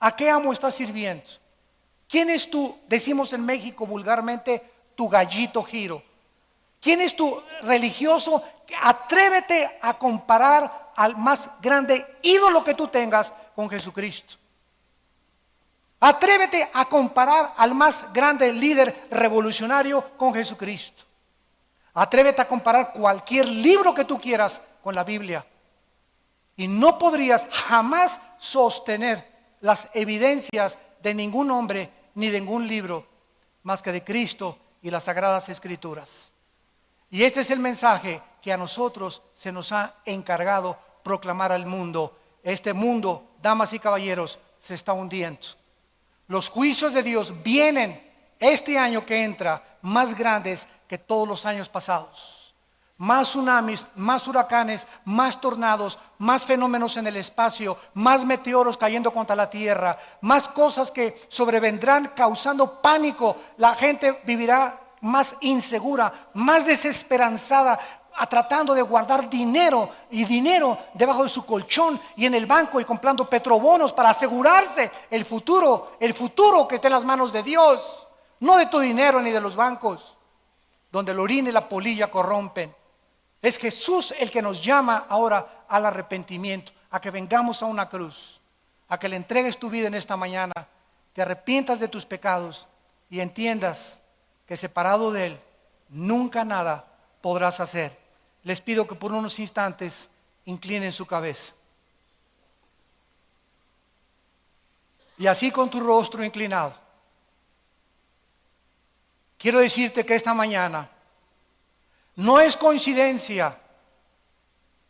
S1: ¿A qué amo estás sirviendo? ¿Quién es tu, decimos en México vulgarmente, tu gallito giro? ¿Quién es tu religioso? Atrévete a comparar al más grande ídolo que tú tengas con Jesucristo. Atrévete a comparar al más grande líder revolucionario con Jesucristo. Atrévete a comparar cualquier libro que tú quieras con la Biblia. Y no podrías jamás sostener las evidencias de ningún hombre ni de ningún libro más que de Cristo y las Sagradas Escrituras. Y este es el mensaje que a nosotros se nos ha encargado proclamar al mundo. Este mundo, damas y caballeros, se está hundiendo. Los juicios de Dios vienen este año que entra más grandes que todos los años pasados. Más tsunamis, más huracanes, más tornados, más fenómenos en el espacio, más meteoros cayendo contra la tierra, más cosas que sobrevendrán causando pánico. La gente vivirá más insegura, más desesperanzada, tratando de guardar dinero debajo de su colchón y en el banco, y comprando petrobonos para asegurarse el futuro que está en las manos de Dios, no de tu dinero ni de los bancos, donde el orín y la polilla corrompen. Es Jesús el que nos llama ahora al arrepentimiento, a que vengamos a una cruz, a que le entregues tu vida en esta mañana, te arrepientas de tus pecados y entiendas que separado de Él nunca nada podrás hacer. Les pido que por unos instantes inclinen su cabeza. Y así, con tu rostro inclinado, quiero decirte que esta mañana no es coincidencia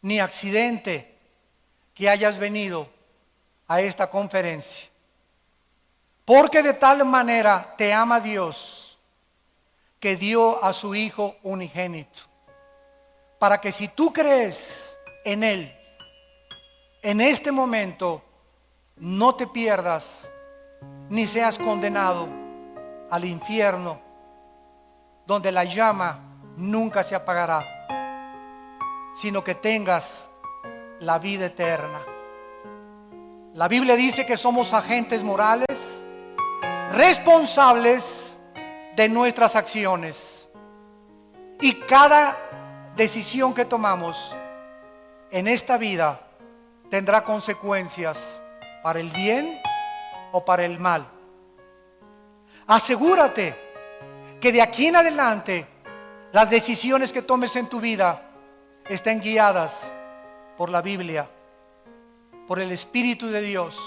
S1: ni accidente que hayas venido a esta conferencia, porque de tal manera te ama Dios que dio a su Hijo unigénito, para que si tú crees en Él, en este momento no te pierdas ni seas condenado al infierno, donde la llama nunca se apagará, sino que tengas la vida eterna. La Biblia dice que somos agentes morales, responsables de nuestras acciones, y cada decisión que tomamos en esta vida tendrá consecuencias para el bien o para el mal. Asegúrate que de aquí en adelante las decisiones que tomes en tu vida estén guiadas por la Biblia, por el Espíritu de Dios,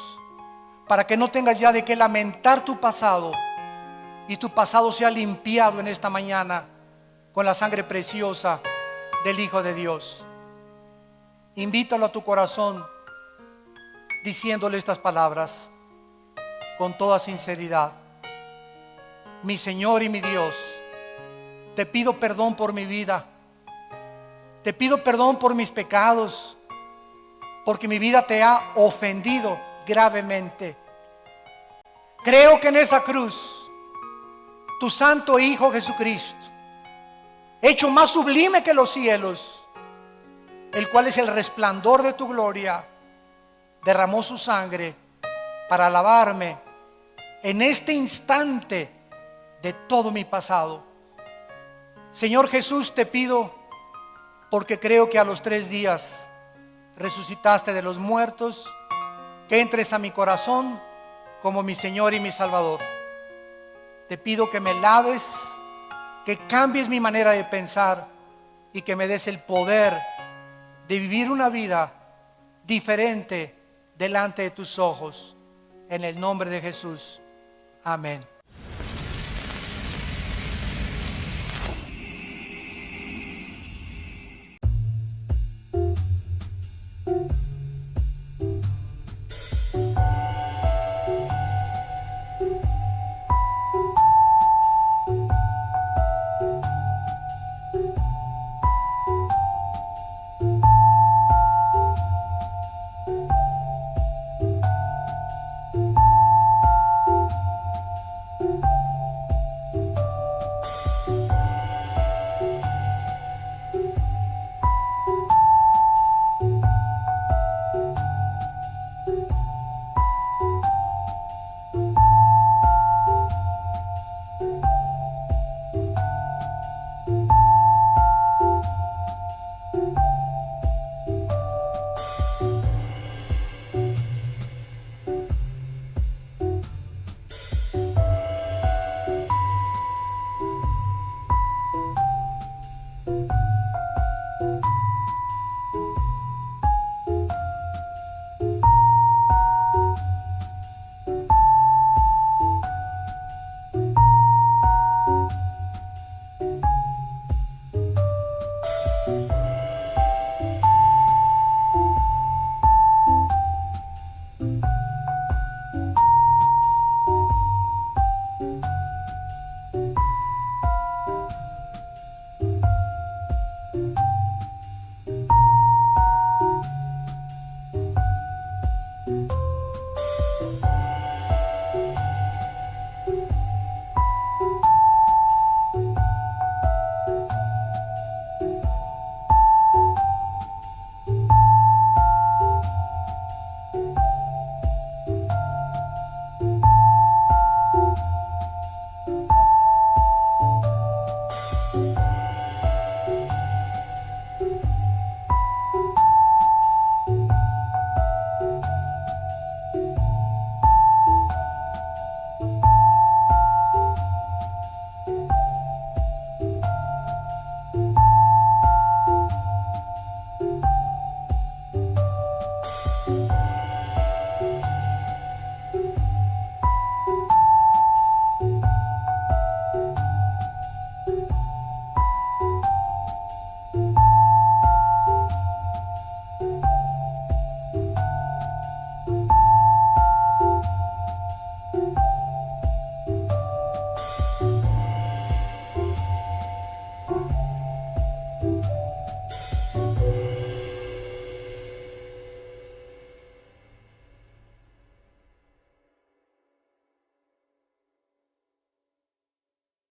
S1: para que no tengas ya de qué lamentar tu pasado, y tu pasado sea limpiado en esta mañana con la sangre preciosa del Hijo de Dios. Invítalo a tu corazón diciéndole estas palabras con toda sinceridad: mi Señor y mi Dios, te pido perdón por mi vida, te pido perdón por mis pecados, porque mi vida te ha ofendido gravemente. Creo que en esa cruz tu santo Hijo Jesucristo, hecho más sublime que los cielos, el cual es el resplandor de tu gloria, derramó su sangre para lavarme en este instante de todo mi pasado. Señor Jesús, te pido, porque creo que a los 3 días resucitaste de los muertos, que entres a mi corazón como mi Señor y mi Salvador. Te pido que me laves, que cambies mi manera de pensar y que me des el poder de vivir una vida diferente delante de tus ojos. En el nombre de Jesús. Amén.